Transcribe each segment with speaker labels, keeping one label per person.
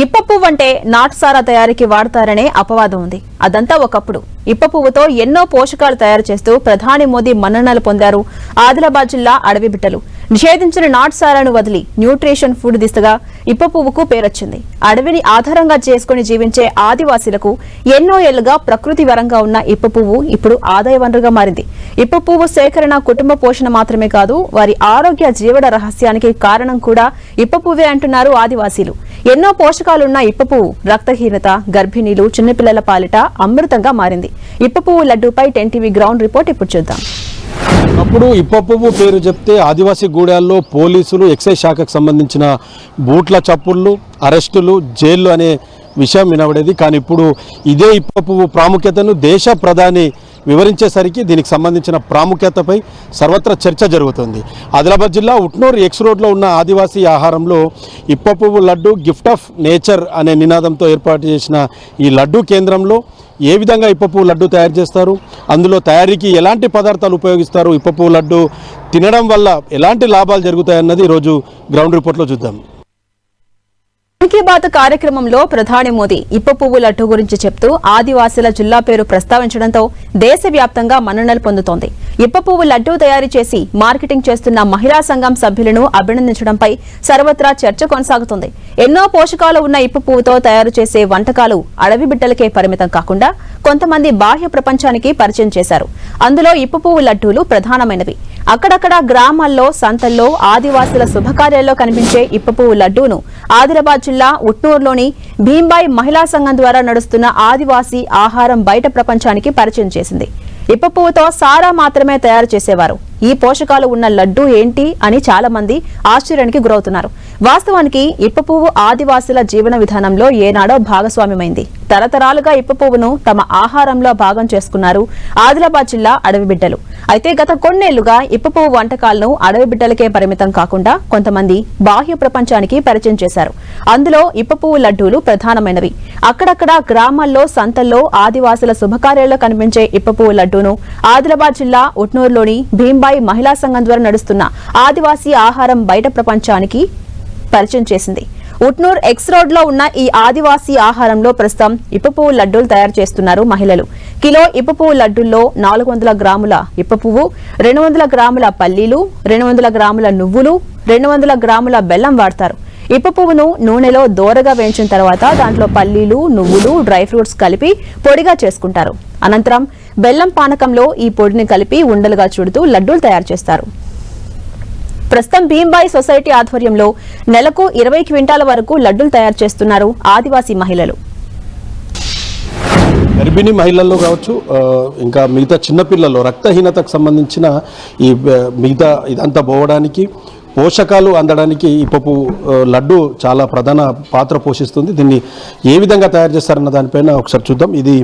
Speaker 1: ఇప్ప పువ్వు అంటే నాటుసారా తయారీకి వాడతారనే అపవాదం ఉంది. అదంతా ఒకప్పుడు. ఇప్ప పువ్వుతో ఎన్నో పోషకాలు తయారు చేస్తూ ప్రధాని మోదీ మన్ననలు పొందారు ఆదిలాబాద్ జిల్లా అడవి బిడ్డలు. నిషేధించిన నాటుసారాను వదిలి న్యూట్రిషన్ ఫుడ్ దిశగా ఇప్ప పువ్వుకు పేరొచ్చింది. అడవిని ఆధారంగా చేసుకుని జీవించే ఆదివాసీలకు ఎన్నో ఏళ్లుగా ప్రకృతి వరంగా ఉన్న ఇప్ప పువ్వు ఇప్పుడు ఆదాయ వనరుగా మారింది. ఇప్ప పువ్వు సేకరణ కుటుంబ పోషణ మాత్రమే కాదు, వారి ఆరోగ్య జీవన రహస్యానికి కారణం కూడా ఇప్ప పువ్వే అంటున్నారు ఆదివాసీలు. ఎన్నో పోషకాలున్న ఇప్ప పువ్వు రక్తహీనత, గర్భిణీలు, చిన్నపిల్లల పాలిట అమృతంగా మారింది. ఇప్ప పువ్వు లడ్డూపై 10 టీవీ గ్రౌండ్ రిపోర్ట్ ఇప్పుడు చూద్దాం.
Speaker 2: అప్పుడు ఇప్ప పువ్వు పేరు చెప్తే ఆదివాసీ గూడాల్లో పోలీసులు, ఎక్సైజ్ శాఖకు సంబంధించిన బూట్ల చప్పుళ్ళు, అరెస్టులు, జైళ్లు అనే విషయం వినబడేది. కానీ ఇప్పుడు ఇదే ఇప్ప పువ్వు ప్రాముఖ్యతను దేశ ప్రధాని వివరించేసరికి దీనికి సంబంధించిన ప్రాముఖ్యతపై సర్వత్రా చర్చ జరుగుతుంది. ఆదిలాబాద్ జిల్లా ఉట్నూరు ఎక్స్ రోడ్లో ఉన్న ఆదివాసీ ఆహారంలో ఇప్ప పువ్వు లడ్డు గిఫ్ట్ ఆఫ్ నేచర్ అనే నినాదంతో ఏర్పాటు చేసిన ఈ లడ్డు కేంద్రంలో ఏ విధంగా ఇప్ప పువ్వు లడ్డు తయారు చేస్తారు, అందులో తయారీకి ఎలాంటి పదార్థాలు ఉపయోగిస్తారు, ఇప్ప పువ్వు లడ్డు తినడం వల్ల ఎలాంటి లాభాలు జరుగుతాయన్నది ఈరోజు గ్రౌండ్ రిపోర్ట్లో చూద్దాం.
Speaker 1: మన్ కీ బాత్ కార్యక్రమంలో ప్రధాని మోదీ ఇప్ప పువ్వు లడ్డు గురించి చెప్తూ ఆదివాసీల జిల్లా పేరు ప్రస్తావించడంతో దేశవ్యాప్తంగా మన్ననలు పొందుతోంది. ఇప్ప పువ్వు లడ్డు తయారు చేసి మార్కెటింగ్ చేస్తున్న మహిళా సంఘం సభ్యులను అభినందించడంపై సర్వత్రా చర్చ కొనసాగుతుంది. ఎన్నో పోషకాలు ఉన్న ఇప్ప పువ్వుతో తయారు చేసే వంటకాలు అడవి బిడ్డలకే పరిమితం కాకుండా కొంతమంది బాహ్య ప్రపంచానికి పరిచయం చేశారు. అందులో ఇప్ప పువ్వు లడ్డూలు ప్రధానమైనవి. అక్కడక్కడ గ్రామాల్లో, సంతల్లో, ఆదివాసుల శుభకార్యాల్లో కనిపించే ఇప్ప పువ్వు లడ్డూను ఆదిలాబాద్ జిల్లా ఉట్నూరులోని భీంబాయి మహిళా సంఘం ద్వారా నడుస్తున్న ఆదివాసీ ఆహారం బయట ప్రపంచానికి పరిచయం చేసింది. ఇప్ప పువ్వుతో సారా మాత్రమే తయారు చేసేవారు. ఈ పోషకాలు ఉన్న లడ్డూ ఏంటి అని చాలా మంది ఆశ్చర్యానికి గురవుతున్నారు. వాస్తవానికి ఇప్ప పువ్వు ఆదివాసుల జీవన విధానంలో ఏనాడో భాగస్వామ్యమైంది. తరతరాలుగా ఇప్ప పువ్వును తమ ఆహారంలో భాగం చేసుకున్నారు ఆదిలాబాద్ జిల్లా అడవి బిడ్డలు. అయితే గత కొన్నేళ్లుగా ఇప్ప పువ్వు వంటకాలను అడవి బిడ్డలకే పరిమితం కాకుండా కొంతమంది బాహ్య ప్రపంచానికి పరిచయం చేశారు. అందులో ఇప్ప పువ్వు లడ్డూలు ప్రధానమైనవి. అక్కడక్కడ గ్రామాల్లో, సంతల్లో, ఆదివాసుల శుభకార్యాల్లో కనిపించే ఇప్ప పువ్వు లడ్డూను ఆదిలాబాద్ జిల్లా ఉట్నూరులోని భీంబాయి మహిళా సంఘం ద్వారా నడుస్తున్న ఆదివాసీ ఆహారం బయట ప్రపంచానికి పరిచయం చేసింది. ఉట్నూర్ ఎక్స్ రోడ్ లో ఉన్న ఈ ఆదివాసీ ఆహారంలో ప్రస్తుతం ఇప్ప పువ్వు లడ్డూలు తయారు చేస్తున్నారు మహిళలు. కిలో ఇప్ప పువ్వు లడ్డూల్లో 400 గ్రాముల ఇప్ప పువ్వు, 200 గ్రాముల పల్లీలు, 200 గ్రాముల నువ్వులు, 200 గ్రాముల బెల్లం వాడతారు. ఇప్ప పువ్వును నూనెలో దోరగా వేయించిన తర్వాత దాంట్లో పల్లీలు, నువ్వులు, డ్రై ఫ్రూట్స్ కలిపి పొడిగా చేసుకుంటారు. అనంతరం బెల్లం పానకంలో ఈ పొడిని కలిపి ఉండలుగా చుడుతూ లడ్డూలు తయారు చేస్తారు. ప్రస్తుతం భీంబాయి సొసైటీ ఆధ్వర్యంలో నెలకు 20 క్వింటాల వరకు లడ్డూలు తయారు చేస్తున్నారు ఆదివాసీ మహిళలు.
Speaker 2: గర్భిణీ మహిళల్లో కావచ్చు, ఇంకా మిగతా చిన్నపిల్లల్లో రక్తహీనతకు సంబంధించిన ఈ మిగతా ఇదంతా పోవడానికి, పోషకాలు అందడానికి ఇప్ప పువ్వు లడ్డు చాలా ప్రధాన పాత్ర పోషిస్తుంది. దీన్ని ఏ విధంగా తయారు చేస్తారన్న దానిపైన ఒకసారి చూద్దాం. ఇది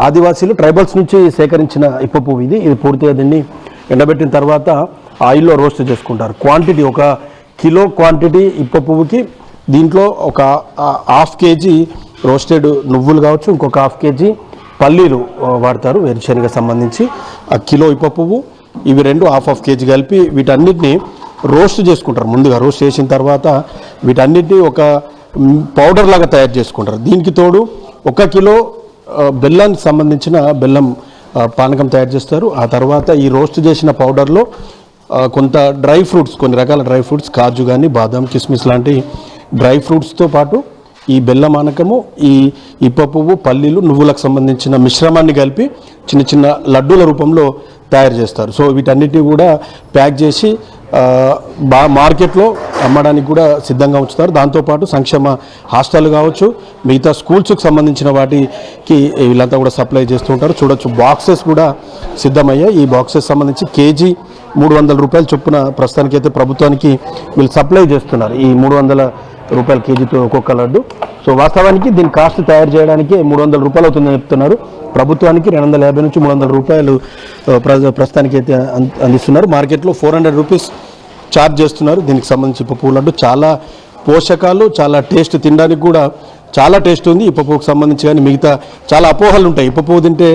Speaker 2: ఆదివాసీలు ట్రైబల్స్ నుంచి సేకరించిన ఇప్ప పువ్వు. ఇది పూర్తిగా దీన్ని ఎండబెట్టిన తర్వాత ఆయిల్లో రోస్ట్ చేసుకుంటారు. క్వాంటిటీ 1 కిలో క్వాంటిటీ ఇప్ప పువ్వుకి దీంట్లో ఒక 1/2 కేజీ రోస్టెడ్ నువ్వులు కావచ్చు, ఇంకొక 1/2 కేజీ పల్లీలు వాడతారు వేరుశనగ సంబంధించి. ఆ కిలో ఇప్ప పువ్వు ఇవి రెండు 1/2 కేజీ కలిపి వీటన్నిటిని రోస్ట్ చేసుకుంటారు. ముందుగా రోస్ట్ చేసిన తర్వాత వీటన్నిటిని ఒక పౌడర్ లాగా తయారు చేసుకుంటారు. దీనికి తోడు 1 కిలో బెల్లానికి సంబంధించిన బెల్లం పానకం తయారు చేస్తారు. ఆ తర్వాత ఈ రోస్ట్ చేసిన పౌడర్లో కొంత డ్రై ఫ్రూట్స్, కొన్ని రకాల డ్రై ఫ్రూట్స్, కాజు కానీ, బాదం, కిస్మిస్ లాంటి డ్రై ఫ్రూట్స్తో పాటు ఈ బెల్లం పానకము, ఈ ఇప్ప పువ్వు, పల్లీలు, నువ్వులకు సంబంధించిన మిశ్రమాన్ని కలిపి చిన్న చిన్న లడ్డూల రూపంలో తయారు చేస్తారు. సో వీటన్నిటిని కూడా ప్యాక్ చేసి మార్కెట్లో అమ్మడానికి కూడా సిద్ధంగా ఉంచుతారు. దాంతోపాటు సంక్షేమ హాస్టల్ కావచ్చు, మిగతా స్కూల్స్కి సంబంధించిన వాటికి వీళ్ళంతా కూడా సప్లై చేస్తూ ఉంటారు. చూడొచ్చు, బాక్సెస్ కూడా సిద్ధమయ్యాయి. ఈ బాక్సెస్ సంబంధించి కేజీ 300 రూపాయల చొప్పున ప్రస్తుతానికైతే ప్రభుత్వానికి వీళ్ళు సప్లై చేస్తున్నారు. ఈ 300 రూపాయల కేజీతో ఒక్కొక్క లడ్డు. సో వాస్తవానికి దీని కాస్ట్ తయారు చేయడానికి 300 రూపాయలు అవుతుందని చెప్తున్నారు. ప్రభుత్వానికి 250 నుంచి 300 రూపాయలు ప్రస్తుతానికి అయితే అందిస్తున్నారు. మార్కెట్లో 400 రూపీస్ ఛార్జ్ చేస్తున్నారు. దీనికి సంబంధించి ఇప్ప పువ్వు లడ్డు చాలా పోషకాలు, చాలా టేస్ట్, తినడానికి కూడా చాలా టేస్ట్ ఉంది. ఇప్ప పువ్వుకు సంబంధించి కానీ మిగతా చాలా అపోహలు ఉంటాయి. ఇప్ప పువ్వు తింటే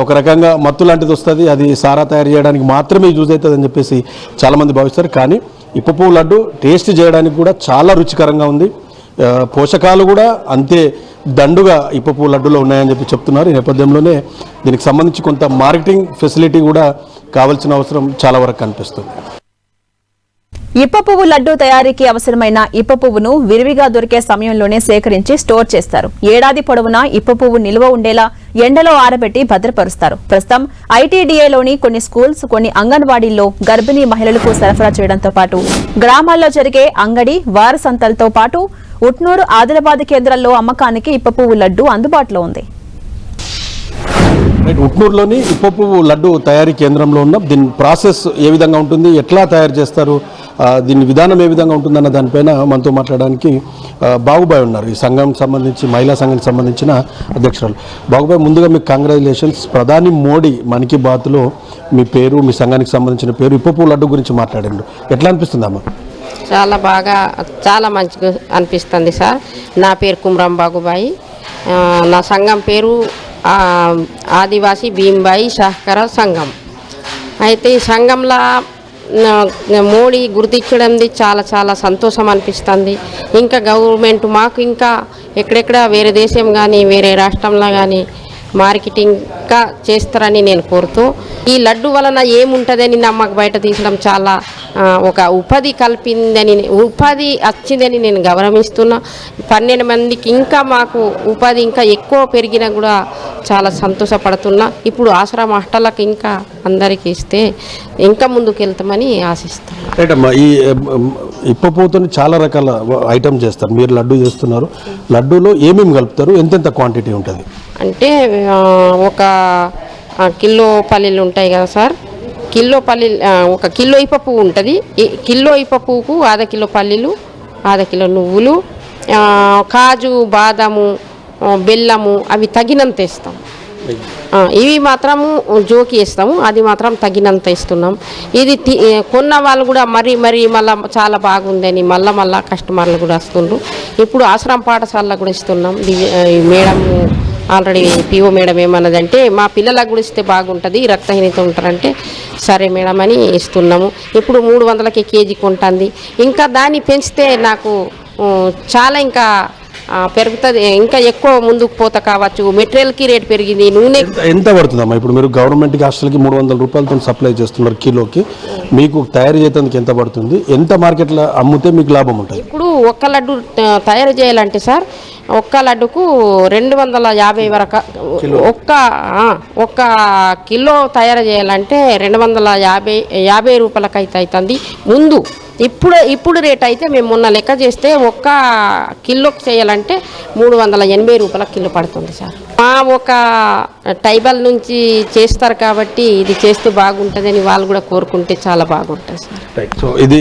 Speaker 2: ఒక రకంగా మత్తు లాంటిది వస్తుంది, అది సారా తయారు చేయడానికి మాత్రమే యూజ్ అవుతుంది అని చెప్పేసి చాలామంది భావిస్తారు. కానీ ఇప్ప పువ్వు లడ్డు టేస్ట్ చేయడానికి కూడా చాలా రుచికరంగా ఉంది. పోషకాలు కూడా అంతే దండుగా ఇప్ప పువ్వు లడ్డూలో ఉన్నాయని చెప్పి చెప్తున్నారు. ఈ నేపథ్యంలోనే దీనికి సంబంధించి కొంత మార్కెటింగ్ ఫెసిలిటీ కూడా కావాల్సిన అవసరం చాలా వరకు కనిపిస్తుంది.
Speaker 1: ఇప్ప పువ్వు లడ్డూ తయారీకి అవసరమైన ఇప్ప పువ్వును విరివిగా దొరికే సమయంలోనే సేకరించి స్టోర్ చేస్తారు. ఏడాది పొడవునా ఇప్ప పువ్వు నిల్వ ఉండేలా ఎండలో ఆరబెట్టి భద్రపరుస్తారు. ప్రస్తుతం ఐటీడీఏలోని కొన్ని స్కూల్స్, కొన్ని అంగన్వాడీల్లో గర్భిణీ మహిళలకు సరఫరా చేయడంతో పాటు గ్రామాల్లో జరిగే అంగడి, వార సంతలతో పాటు ఉట్నూరు, ఆదిలాబాద్ కేంద్రాల్లో అమ్మకానికి ఇప్ప పువ్వు లడ్డూ అందుబాటులో ఉంది.
Speaker 2: ఉట్నూరులోని ఇప్ప పువ్వు లడ్డు తయారీ కేంద్రంలో ఉన్న దీని ప్రాసెస్ ఏ విధంగా ఉంటుంది, ఎట్లా తయారు చేస్తారు, దీని విధానం ఏ విధంగా ఉంటుందన్న దానిపైన మనతో మాట్లాడడానికి బాగుబాయ్ ఉన్నారు. ఈ సంఘానికి సంబంధించి, మహిళా సంఘానికి సంబంధించిన అధ్యక్షురాలు. బాగుబాయ్, ముందుగా మీకు కంగ్రాచులేషన్స్. ప్రధాని మోడీ మన్ కీ బాత్లో మీ పేరు, మీ సంఘానికి సంబంధించిన పేరు, ఇప్ప పువ్వు లడ్డు గురించి మాట్లాడండి. ఎట్లా అనిపిస్తుంది అమ్మ?
Speaker 3: చాలా బాగా, చాలా మంచిగా అనిపిస్తుంది సార్. నా పేరు కుమ్రం బాగుబాయి. నా సంఘం పేరు ఆదివాసీ భీంబాయి సహకార సంఘం. అయితే ఈ సంఘంలో మోడీ గుర్తించడంది చాలా చాలా సంతోషం అనిపిస్తుంది. ఇంకా గవర్నమెంట్ మాకు ఇంకా ఎక్కడెక్కడ వేరే దేశం కానీ వేరే రాష్ట్రంలో కానీ మార్కెటింగ్ ఇంకా చేస్తారని నేను కోరుతూ, ఈ లడ్డు వలన ఏముంటుందని నమ్మకం బయట తీసడం చాలా ఒక ఉపాధి ఉపాధి వచ్చిందని నేను గౌరవిస్తున్నా. 12 మందికి ఇంకా మాకు ఉపాధి ఇంకా ఎక్కువ పెరిగినా కూడా చాలా సంతోషపడుతున్నా. ఇప్పుడు ఆశ్రమ హాస్టళ్ళకి ఇంకా అందరికీ ఇస్తే ఇంకా ముందుకు వెళ్తామని ఆశిస్తాను.
Speaker 2: రైట్ అమ్మా, ఈ ఇప్ప పువ్వుతో చాలా రకాల ఐటమ్ చేస్తారు. మీరు లడ్డు చేస్తున్నారు. లడ్డూలో ఏమేమి కలుపుతారు, ఎంతెంత క్వాంటిటీ ఉంటుంది?
Speaker 3: అంటే ఒక కిలో పల్లీలు ఉంటాయి కదా సార్, కిలో పల్లీలు, ఒక కిలో ఇప్ప పువ్వు ఉంటుంది. కిలో ఇప్ప పువ్వుకు ½ కిలో పల్లీలు, ½ కిలో నువ్వులు, కాజు, బాదము, బెల్లము అవి తగినంత వేస్తాం. ఇవి మాత్రము జోకి వేస్తాము, అది మాత్రం తగినంత ఇస్తున్నాం. ఇది కొన్న వాళ్ళు కూడా మరీ మళ్ళీ చాలా బాగుందని మళ్ళా కస్టమర్లు కూడా వస్తుండ్రు. ఇప్పుడు ఆశ్రమ పాఠశాలలో కూడా ఇస్తున్నాం. మేడం ఆల్రెడీ పిఓ మేడం ఏమన్నదంటే, మా పిల్లలకు కూడా ఇస్తే బాగుంటుంది, రక్తహీనత ఉంటారంటే సరే మేడం అని ఇస్తున్నాము. ఇప్పుడు 300కి కేజీ కొంటుంది. ఇంకా దాన్ని పెంచితే నాకు చాలా ఇంకా పెరుగుతుంది, ఇంకా ఎక్కువ ముందుకు పోతా కావచ్చు. మెటీరియల్కి రేట్ పెరిగింది. నూనె
Speaker 2: ఎంత పడుతుందమ్మా? ఇప్పుడు మీరు గవర్నమెంట్కి హాస్టల్కి 300 రూపాయలతో సప్లై చేస్తున్నారు కిలోకి. మీకు తయారు చేసేందుకు ఎంత పడుతుంది? ఎంత మార్కెట్లో అమ్మితే మీకు లాభం ఉంటుంది?
Speaker 3: ఇప్పుడు ఒక్క లడ్డు తయారు చేయాలంటే సార్, ఒక్క లడ్డుకు 250 వరకు, ఒక్క కిలో తయారు చేయాలంటే 250 రూపాయలకి అయితే అవుతుంది ముందు. ఇప్పుడు రేట్ అయితే మేము మొన్న లెక్క చేస్తే ఒక్క కిలోకి చేయాలంటే 380 రూపాయల కిలో పడుతుంది సార్. మా ఒక ట్రైబల్ నుంచి చేస్తారు కాబట్టి ఇది చేస్తే బాగుంటుందని వాళ్ళు కూడా కోరుకుంటే చాలా బాగుంటుంది సార్.
Speaker 2: రైట్. సో ఇది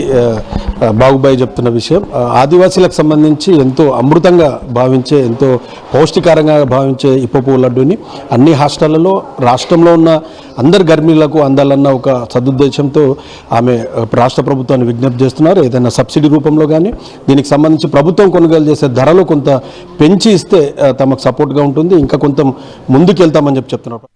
Speaker 2: బాగుబాయి చెప్తున్న విషయం. ఆదివాసీలకు సంబంధించి ఎంతో అమృతంగా భావించే, ఎంతో పౌష్టికారంగా భావించే ఇప్ప పువ్వు లడ్డూని అన్ని హాస్టళ్లలో రాష్ట్రంలో ఉన్న అందరు గర్భిణులకు అందాలన్న ఒక సదుద్దేశంతో ఆమె రాష్ట్ర ప్రభుత్వాన్ని విజ్ఞప్తి చేస్తున్నారు. ఏదైనా సబ్సిడీ రూపంలో కానీ దీనికి సంబంధించి ప్రభుత్వం కొనుగోలు చేసే ధరలు కొంత పెంచి ఇస్తే తమకు సపోర్ట్గా ఉంటుంది, ఇంకా కొంత ముందుకెళ్తామని చెప్తున్నారు.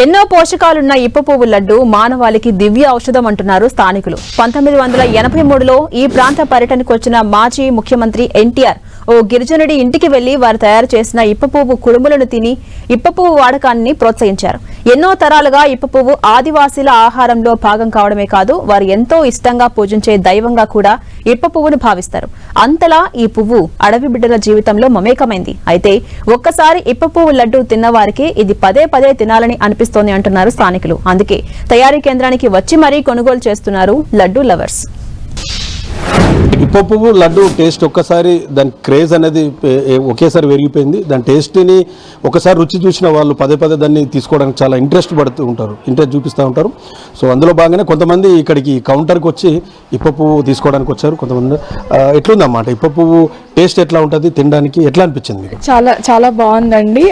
Speaker 1: ఎన్నో పోషకాలున్న ఇప్ప పువ్వు లడ్డు మానవాళికి దివ్య ఔషధం అంటున్నారు స్థానికులు. 1983లో ఈ ప్రాంత పర్యటనకు వచ్చిన మాజీ ముఖ్యమంత్రి ఎన్టీఆర్ ఓ గిరిజనుడి ఇంటికి వెళ్లి వారు తయారు చేసిన ఇప్ప పువ్వు కుడుములను తిని ఇప్ప పువ్వు వాడకాన్ని ప్రోత్సహించారు. ఎన్నో తరాలుగా ఇప్ప పువ్వు ఆదివాసీల ఆహారంలో భాగం కావడమే కాదు, వారు ఎంతో ఇష్టంగా పూజించే దైవంగా కూడా ఇప్ప పువ్వును భావిస్తారు. అంతలా ఈ పువ్వు అడవి బిడ్డల జీవితంలో మమేకమైంది. అయితే ఒక్కసారి ఇప్ప పువ్వు లడ్డు తిన్న వారికి ఇది పదే పదే తినాలని అనిపిస్తోంది అంటున్నారు స్థానికులు. అందుకే తయారీ కేంద్రానికి వచ్చి మరీ కొనుగోలు చేస్తున్నారు లడ్డు లవర్స్.
Speaker 2: ఇప్ప పువ్వు లడ్డు టేస్ట్ ఒక్కసారి దాని క్రేజ్ అనేది ఒకేసారి పెరిగిపోయింది. దాని టేస్ట్ని ఒకసారి రుచి చూసిన వాళ్ళు పదే దాన్ని తీసుకోవడానికి చాలా ఇంట్రెస్ట్ చూపిస్తూ ఉంటారు. సో అందులో భాగంగానే కొంతమంది ఇక్కడికి కౌంటర్కి వచ్చి ఇప్ప పువ్వు తీసుకోవడానికి వచ్చారు. కొంతమంది ఎట్లుందన్నమాట ఇప్ప పువ్వు టేస్ట్ ఎట్లా ఉంటుంది, తినడానికి ఎట్లా అనిపించింది మీకు?
Speaker 4: చాలా బాగుందండి.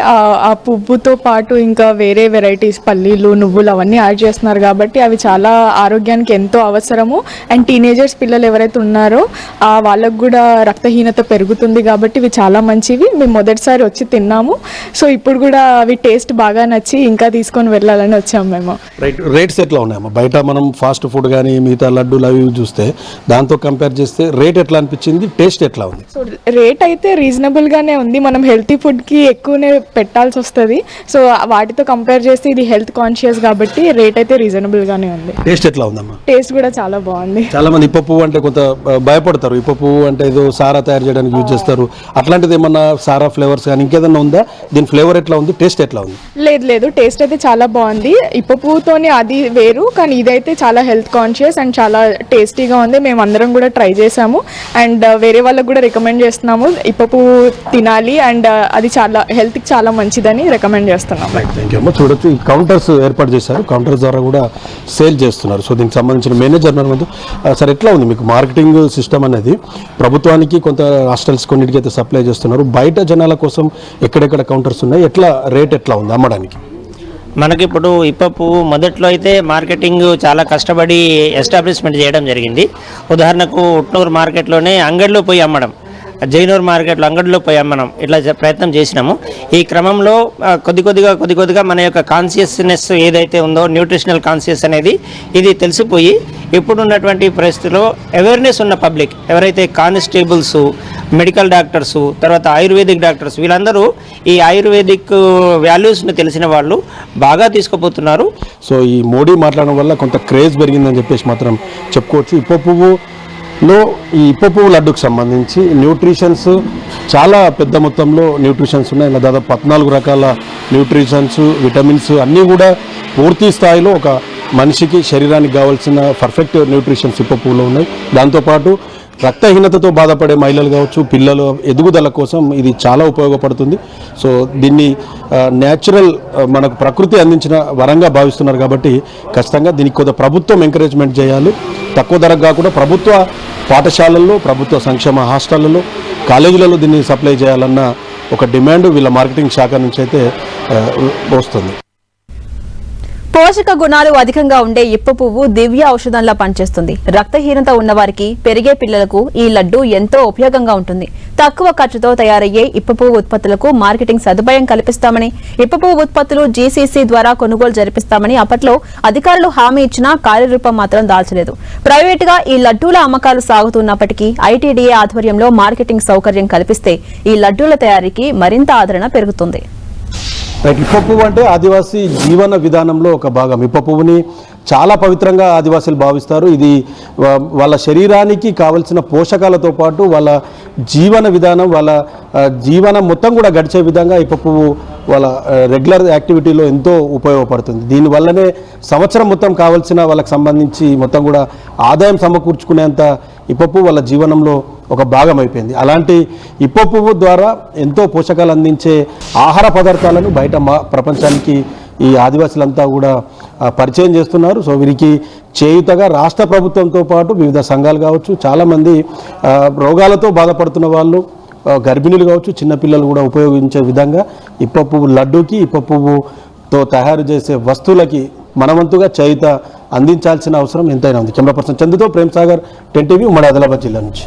Speaker 4: ఆ పువ్వుతో పాటు ఇంకా వేరే వెరైటీస్ పల్లీలు, నువ్వులు అవన్నీ యాడ్ చేస్తున్నారు కాబట్టి అవి చాలా ఆరోగ్యానికి ఎంతో అవసరము. అండ్ టీనేజర్స్ పిల్లలు ఎవరైతే ఉన్నారో వాళ్ళకు కూడా రక్తహీనత పెరుగుతుంది కాబట్టి ఇవి చాలా మంచివి. మేము మొదటిసారి వచ్చి తిన్నాము. సో ఇప్పుడు కూడా అవి టేస్ట్ బాగా నచ్చి ఇంకా తీసుకొని వెళ్ళాలని వచ్చాము మేము.
Speaker 2: రేట్స్ ఎట్లా ఉన్నాయమ్మా? బయట మనం ఫాస్ట్ ఫుడ్ కానీ మిగతా లడ్డూలు అవి చూస్తే దాంతో కంపేర్ చేస్తే రేట్ ఎట్లా అనిపించింది, టేస్ట్ ఎట్లా ఉంది?
Speaker 4: సో రేట్ అయితే రీజనబుల్గానే ఉంది. మనం హెల్తీ ఫుడ్కి ఎక్కువనే పెట్టాల్సి వస్తుంది. సో వాటితో కంపేర్ చేస్తే ఇది హెల్త్ కాన్షియస్ కాబట్టి రేట్ అయితే రీజనబుల్గానే ఉంది.
Speaker 2: టేస్ట్ ఎట్లా ఉందమ్మా?
Speaker 4: టేస్ట్ కూడా చాలా బాగుంది.
Speaker 2: చాలా మంది ఇప్ప పువ్వు అంటే కొంత భయపడతారు. ఇప్ప పువ్వు అంటే ఏదో సారా తయారు చేయడానికి యూజ్ చేస్తారు. అట్లాంటిది ఏమన్నా సారా ఫ్లేవర్స్ కానీ ఇంకేదన్నా ఉందా? దీని ఫ్లేవర్ ఎట్లా ఉంది, టేస్ట్ ఎట్లా ఉంది?
Speaker 4: లేదు టేస్ట్ అయితే చాలా బాగుంది. ఇప్ప పువ్వుతోనే అది వేరు, కానీ ఇదైతే చాలా హెల్త్ కాన్షియస్ అండ్ చాలా టేస్టీగా ఉంది. మేము అందరం కూడా ట్రై చేసాము అండ్ వేరే వాళ్ళకి కూడా రికమెండ్ చేస్తున్నాము. ఇప్ప పువ్వు తినాలి అండ్ అది చాలా హెల్త్కి చాలా మంచిదని రికమెండ్ చేస్తున్నాము.
Speaker 2: థ్యాంక్ యూ అమ్మా. చూడొచ్చు ఈ కౌంటర్స్ ఏర్పాటు చేశారు. కౌంటర్స్ ద్వారా కూడా సేల్ చేస్తున్నారు. సో దీనికి సంబంధించిన మేనేజర్ మనకు సార్ ఎట్లా ఉంది మీకు మార్కెటింగ్ సిస్టమ్ అనేది? ప్రభుత్వానికి కొంత హాస్టల్స్ కొన్నిటికి అయితే సప్లై చేస్తున్నారు. బయట జనాల కోసం ఎక్కడెక్కడ కౌంటర్స్ ఉన్నాయి, ఎట్లా రేట్ ఎట్లా ఉంది అమ్మడానికి?
Speaker 5: మనకిప్పుడు ఇప్ప పువ్వు మొదట్లో అయితే మార్కెటింగ్ చాలా కష్టపడి ఎస్టాబ్లిష్మెంట్ చేయడం జరిగింది. ఉదాహరణకు ఉట్నూరు మార్కెట్లోనే అంగడిలో పోయి అమ్మడం, జైనూర్ మార్కెట్లో అంగడిలో పోయి అమ్మడం, ఇట్లా ప్రయత్నం చేసినాము. ఈ క్రమంలో కొద్ది కొద్దిగా మన యొక్క కాన్షియస్నెస్ ఏదైతే ఉందో, న్యూట్రిషనల్ కాన్షియస్ అనేది ఇది తెలిసిపోయి ఇప్పుడున్నటువంటి పరిస్థితిలో అవేర్నెస్ ఉన్న పబ్లిక్ ఎవరైతే కానిస్టేబుల్స్, మెడికల్ డాక్టర్సు, తర్వాత ఆయుర్వేదిక్ డాక్టర్స్, వీళ్ళందరూ ఈ ఆయుర్వేదిక్ వాల్యూస్ని తెలిసిన వాళ్ళు బాగా తీసుకుపోతున్నారు.
Speaker 2: సో ఈ మోడీ మాట్లాడడం వల్ల కొంత క్రేజ్ పెరిగిందని చెప్పేసి మాత్రం చెప్పుకోవచ్చు. ఇప్ప పువ్వులో ఈ ఇప్ప పువ్వు లడ్డుకు సంబంధించి న్యూట్రిషన్స్ చాలా పెద్ద మొత్తంలో న్యూట్రిషన్స్ ఉన్నాయి. ఇలా దాదాపు 14 రకాల న్యూట్రిషన్స్, విటమిన్స్ అన్నీ కూడా పూర్తి స్థాయిలో ఒక మనిషికి శరీరానికి కావాల్సిన పర్ఫెక్ట్ న్యూట్రిషన్స్ ఇప్ప పువ్వులో ఉన్నాయి. దాంతోపాటు రక్తహీనతతో బాధపడే మహిళలు కావచ్చు, పిల్లల ఎదుగుదల కోసం ఇది చాలా ఉపయోగపడుతుంది. సో దీన్ని న్యాచురల్ మనకు ప్రకృతి అందించిన వరంగా భావిస్తున్నారు కాబట్టి ఖచ్చితంగా దీనికి కొంత ప్రభుత్వం ఎంకరేజ్మెంట్ చేయాలి. తక్కువ ధరకు కాకుండా ప్రభుత్వ పాఠశాలల్లో, ప్రభుత్వ సంక్షేమ హాస్టళ్లలో, కాలేజీలలో దీన్ని సప్లై చేయాలన్న ఒక డిమాండ్ వీళ్ళ మార్కెటింగ్ శాఖ నుంచి అయితే వస్తుంది.
Speaker 1: పోషక గుణాలు అధికంగా ఉండే ఇప్ప పువ్వు దివ్య ఔషధంలా పనిచేస్తుంది. రక్తహీనత ఉన్నవారికి, పెరిగే పిల్లలకు ఈ లడ్డు ఎంతో ఉపయోగంగా ఉంటుంది. తక్కువ ఖర్చుతో తయారయ్యే ఇప్ప పువ్వు ఉత్పత్తులకు మార్కెటింగ్ సదుపాయం కల్పిస్తామని, ఇప్ప పువ్వు ఉత్పత్తులు జీసీసీ ద్వారా కొనుగోలు జరిపిస్తామని అప్పట్లో అధికారులు హామీ ఇచ్చినా కార్యరూపం మాత్రం దాల్చలేదు. ప్రైవేటుగా ఈ లడ్డూల అమ్మకాలు సాగుతున్నప్పటికీ ఐటీడీఏ ఆధ్వర్యంలో మార్కెటింగ్ సౌకర్యం కల్పిస్తే ఈ లడ్డూల తయారీకి మరింత ఆదరణ పెరుగుతుంది.
Speaker 2: ఇప్ప పువ్వు అంటే ఆదివాసీ జీవన విధానంలో ఒక భాగం. ఇప్ప పువ్వుని చాలా పవిత్రంగా ఆదివాసీలు భావిస్తారు. ఇది వాళ్ళ శరీరానికి కావలసిన పోషకాలతో పాటు వాళ్ళ జీవన విధానం, వాళ్ళ జీవనం మొత్తం కూడా గడిచే విధంగా ఇప్ప పువ్వు వాళ్ళ రెగ్యులర్ యాక్టివిటీలో ఎంతో ఉపయోగపడుతుంది. దీనివల్లనే సంవత్సరం మొత్తం కావాల్సిన వాళ్ళకి సంబంధించి మొత్తం కూడా ఆదాయం సమకూర్చుకునేంత ఇప్ప పువ్వు వాళ్ళ జీవనంలో ఒక భాగం అయిపోయింది. అలాంటి ఇప్ప పువ్వు ద్వారా ఎంతో పోషకాలు అందించే ఆహార పదార్థాలను బయట ప్రపంచానికి ఈ ఆదివాసులంతా కూడా పరిచయం చేస్తున్నారు. సో వీరికి చేయుతగా రాష్ట్ర ప్రభుత్వంతో పాటు వివిధ సంఘాలు కావచ్చు, చాలామంది రోగాలతో బాధపడుతున్న వాళ్ళు, గర్భిణులు కావచ్చు, చిన్నపిల్లలు కూడా ఉపయోగించే విధంగా ఇప్ప పువ్వు లడ్డూకి, ఇప్ప పువ్వుతో తయారు చేసే వస్తువులకి మనవంతుగా చేయుత అందించాల్సిన అవసరం ఎంతైనా ఉంది. కెమెరా పర్సన్ చందుతో ప్రేమ్ సాగర్, 10 టీవీ, ఉమ్మడి ఆదిలాబాద్ జిల్లా నుంచి.